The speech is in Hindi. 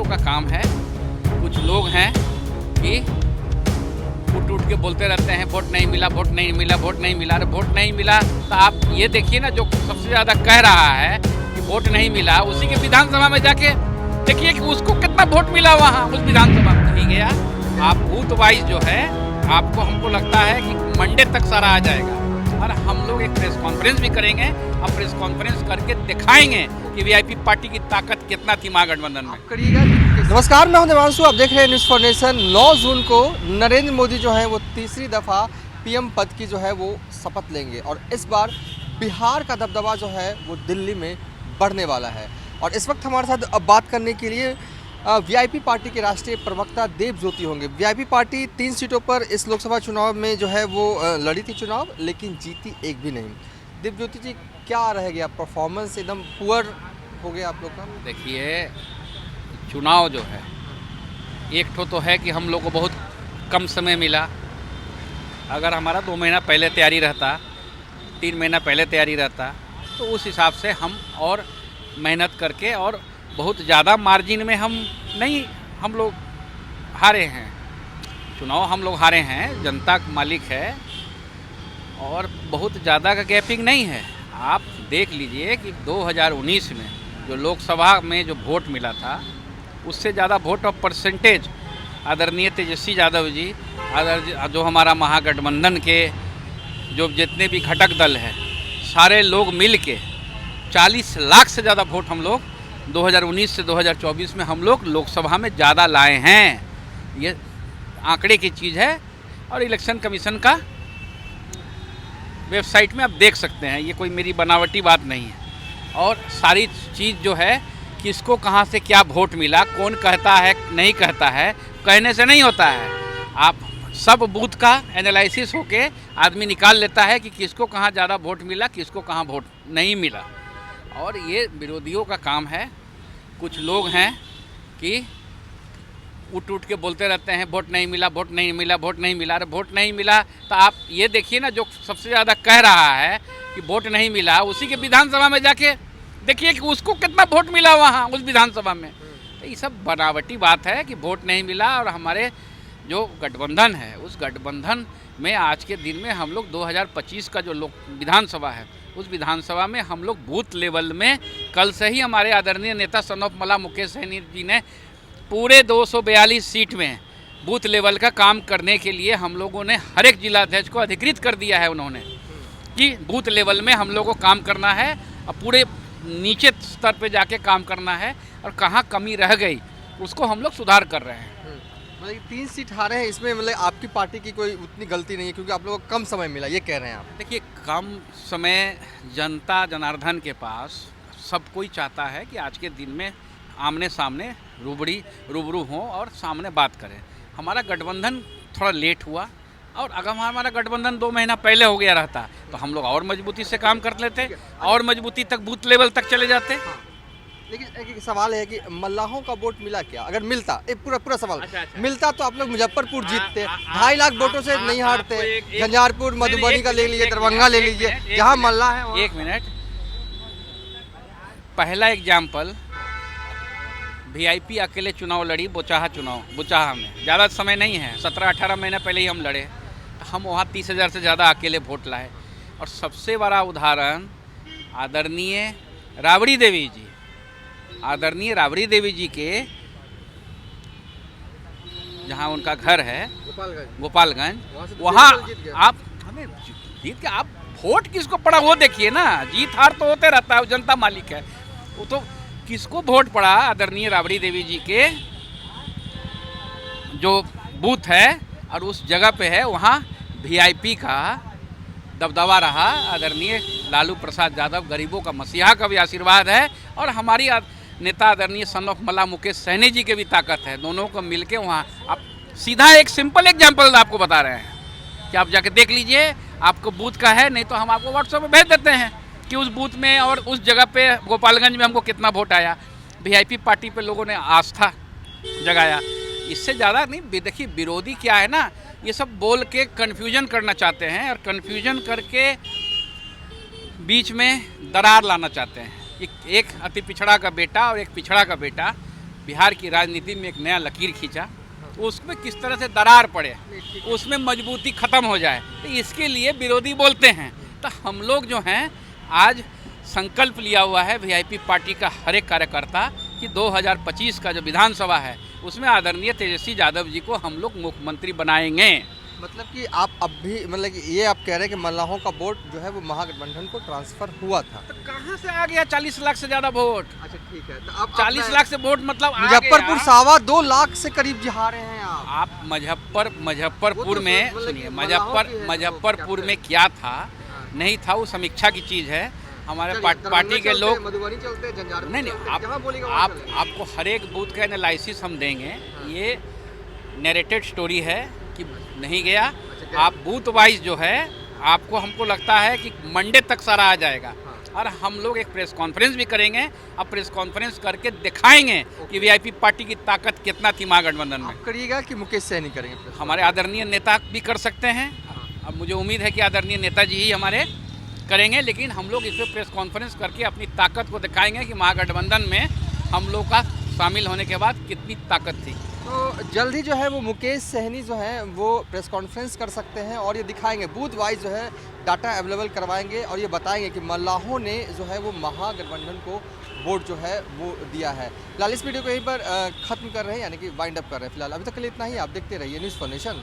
विरोधियों का काम है। कुछ लोग हैं कि उठ उठ के बोलते रहते हैं वोट नहीं मिला, वोट नहीं मिला, वोट नहीं मिला। अरे वोट नहीं मिला तो आप ये देखिए ना, जो सबसे ज़्यादा कह रहा है कि वोट नहीं मिला, उसी के विधानसभा में जाके देखिए कि उसको कितना वोट मिला वहाँ उस विधानसभा में। नहीं गया, आप बूथ वाइज जो है आपको, हमको लगता है कि मंडे तक सारा आ जाएगा। और हम लोग एक प्रेस कॉन्फ्रेंस भी करेंगे, अब प्रेस कॉन्फ्रेंस करके दिखाएंगे कि वीआईपी पार्टी की ताकत कितना थी महागठबंधन में। नमस्कार, मैं हूं देवांशु। आप देख रहे हैं न्यूज़ फॉर नेशन। 9 जून को नरेंद्र मोदी जो है वो तीसरी दफ़ा पीएम पद की जो है वो शपथ लेंगे और इस बार बिहार का दबदबा जो है वो दिल्ली में बढ़ने वाला है। और इस वक्त हमारे साथ अब बात करने के लिए वीआईपी पार्टी के राष्ट्रीय प्रवक्ता देव ज्योति होंगे। वीआईपी पार्टी 3 सीटों पर इस लोकसभा चुनाव में जो है वो लड़ी थी चुनाव, लेकिन जीती एक भी नहीं। देव ज्योति जी, क्या रह गया? परफॉर्मेंस एकदम पुअर हो गया आप लोग का। देखिए, चुनाव जो है, एक तो है कि हम लोग को बहुत कम समय मिला। अगर हमारा 2 महीना पहले तैयारी रहता, 3 महीना पहले तैयारी रहता, तो उस हिसाब से हम और मेहनत करके और बहुत ज़्यादा मार्जिन में हम लोग हारे हैं। चुनाव हम लोग हारे हैं, जनता का मालिक है और बहुत ज़्यादा का गैपिंग नहीं है। आप देख लीजिए कि 2019 में जो लोकसभा में जो वोट मिला था, उससे ज़्यादा वोट ऑफ परसेंटेज आदरणीय तेजस्वी यादव जी, जो हमारा महागठबंधन के जो जितने भी घटक दल हैं, सारे लोग मिल के 40 लाख से ज़्यादा वोट हम लोग 2019 से 2024 में हम लोग लोकसभा में ज़्यादा लाए हैं। ये आंकड़े की चीज़ है और इलेक्शन कमीशन का वेबसाइट में आप देख सकते हैं। ये कोई मेरी बनावटी बात नहीं है। और सारी चीज़ जो है, किसको कहाँ से क्या वोट मिला, कौन कहता है नहीं कहता है, कहने से नहीं होता है। आप सब बूथ का एनालिसिस होके आदमी निकाल लेता है कि किसको कहाँ ज़्यादा वोट मिला, किसको कहाँ वोट नहीं मिला। और ये विरोधियों का काम है। कुछ लोग हैं कि उठ उठ के बोलते रहते हैं वोट नहीं मिला, वोट नहीं मिला, वोट नहीं मिला। अरे वोट नहीं मिला तो आप ये देखिए ना, जो सबसे ज़्यादा कह रहा है कि वोट नहीं मिला, उसी के विधानसभा में जाके देखिए कि उसको कितना वोट मिला वहाँ उस विधानसभा में। तो ये सब बनावटी बात है कि वोट नहीं मिला। और हमारे जो गठबंधन है, उस गठबंधन में आज के दिन में हम लोग 2025 का जो विधानसभा है, उस विधानसभा में हम लोग बूथ लेवल में, कल से ही हमारे आदरणीय नेता सन ऑफ मला मुकेश सहनी जी ने पूरे 242 सीट में बूथ लेवल का काम करने के लिए हम लोगों ने हर एक जिलाध्यक्ष को अधिकृत कर दिया है उन्होंने, कि बूथ लेवल में हम लोगों को काम करना है और पूरे नीचे स्तर पे जाके काम करना है। और कहाँ कमी रह गई उसको हम लोग सुधार कर रहे हैं। मतलब 3 सीट हारे हैं, इसमें मतलब आपकी पार्टी की कोई उतनी गलती नहीं है, क्योंकि आप लोगों को कम समय मिला, ये कह रहे हैं आप। देखिए, कम समय जनता जनार्दन के पास सब कोई चाहता है कि आज के दिन में आमने सामने रूबरू हों और सामने बात करें। हमारा गठबंधन थोड़ा लेट हुआ, और अगर हमारा गठबंधन 2 महीना पहले हो गया रहता तो हम लोग और मजबूती से काम कर लेते और मजबूती तक बूथ लेवल तक चले जाते। लेकिन एक सवाल है कि मल्लाहों का वोट मिला क्या? अगर मिलता, एक पूरा सवाल, अच्छा। मिलता तो आप लोग मुजफ्फरपुर जीतते, 2.5 लाख वोटों से नहीं हारते। झंझारपुर, मधुबनी का ले लीजिए, दरभंगा ले लीजिए, जहाँ मल्ला है। एक मिनट, पहला एग्जाम्पल, वीआईपी अकेले चुनाव लड़ी बुचाहा में। ज़्यादा समय नहीं है, 17-18 महीने पहले ही हम लड़े। हम वहाँ 30,000 से ज़्यादा अकेले वोट लाए। और सबसे बड़ा उदाहरण आदरणीय राबड़ी देवी जी के, जहाँ उनका घर है गोपालगंज, वहाँ आप हमें जीत के, आप वोट किसको पड़ा वो देखिए ना। जीत हार तो होते रहता है, जनता मालिक है। वो तो किसको वोट पड़ा, आदरणीय राबड़ी देवी जी के जो बूथ है और उस जगह पे है, वहाँ वीआईपी का दबदबा रहा। आदरणीय लालू प्रसाद यादव, गरीबों का मसीहा का भी आशीर्वाद है, और हमारी नेता आदरणीय सन ऑफ मला मुकेश सहनी जी के भी ताकत है। दोनों को मिलके वहाँ, आप सीधा एक सिंपल एग्जाम्पल आपको बता रहे हैं कि आप जाके देख लीजिए। आपको बूथ का है, नहीं तो हम आपको व्हाट्सएप पे भेज देते हैं कि उस बूथ में और उस जगह पे गोपालगंज में हमको कितना वोट आया। वीआईपी पार्टी पे लोगों ने आस्था जगाया। इससे ज़्यादा नहीं। देखिए, विरोधी क्या है ना, ये सब बोल के कन्फ्यूजन करना चाहते हैं और कन्फ्यूजन करके बीच में दरार लाना चाहते हैं। एक अति पिछड़ा का बेटा और एक पिछड़ा का बेटा बिहार की राजनीति में एक नया लकीर खींचा, तो उसमें किस तरह से दरार पड़े, उसमें मजबूती ख़त्म हो जाए, तो इसके लिए विरोधी बोलते हैं। तो हम लोग जो हैं आज संकल्प लिया हुआ है वीआईपी पार्टी का हर एक कार्यकर्ता कि 2025 का जो विधानसभा है उसमें आदरणीय तेजस्वी यादव जी को हम लोग मुख्यमंत्री बनाएंगे। मतलब कि आप अब भी मतलब कि ये आप कह रहे हैं कि मल्लाहों का वोट जो है वो महागठबंधन को ट्रांसफर हुआ था। तो कहाँ से आ गया 40 लाख से ज़्यादा वोट? अच्छा ठीक है, तो अब 40 लाख से वोट मतलब आ मुजफ्फरपुर गया। 2.25 लाख से करीब जी हारे हैं आप। मुजफ्फरपुर में मतलब सुनिए, कि मल्लाहों की है, मुजफ्फरपुर तो में क्या था हाँ। नहीं था, वो समीक्षा की चीज़ है। हमारे चलिए, पार्टी दरभंगा के चलते, लोग मधुबनी चलते, झंझारपुर नहीं चलते, आप जहाँ बोलेगा वहाँ चलेंगे। आपको हर एक बूथ का एनालिसिस हम देंगे। ये नैरेटेड स्टोरी है कि नहीं गया। क्या? आप बूथ वाइज जो है आपको हमको लगता है कि मंडे तक सारा आ जाएगा। हाँ। और हम लोग एक प्रेस कॉन्फ्रेंस भी करेंगे। अब प्रेस कॉन्फ्रेंस करके दिखाएंगे कि वीआईपी पार्टी की ताकत कितना थी महागठबंधन में। आप करिएगा कि मुकेश सहनी करेंगे प्रेस हमारे आदरणीय नेता भी कर सकते हैं। अब मुझे उम्मीद है कि आदरणीय नेताजी ही हमारे करेंगे, लेकिन हम लोग इस पर प्रेस कॉन्फ्रेंस करके अपनी ताकत को दिखाएंगे कि महागठबंधन में हम लोग का शामिल होने के बाद कितनी ताकत थी। तो जल्द ही जो है वो मुकेश सहनी जो है वो प्रेस कॉन्फ्रेंस कर सकते हैं और ये दिखाएंगे, बूथ वाइज जो है डाटा अवेलेबल करवाएंगे और ये बताएंगे कि मल्लाहों ने जो है वो महागठबंधन को वोट जो है वो दिया है। फिलहाल इस वीडियो को यहीं पर ख़त्म कर रहे हैं, यानी कि वाइंड अप कर रहे हैं। फिलहाल अभी तक के लिए इतना ही। आप देखते रहिए न्यूज़ फॉर नेशन।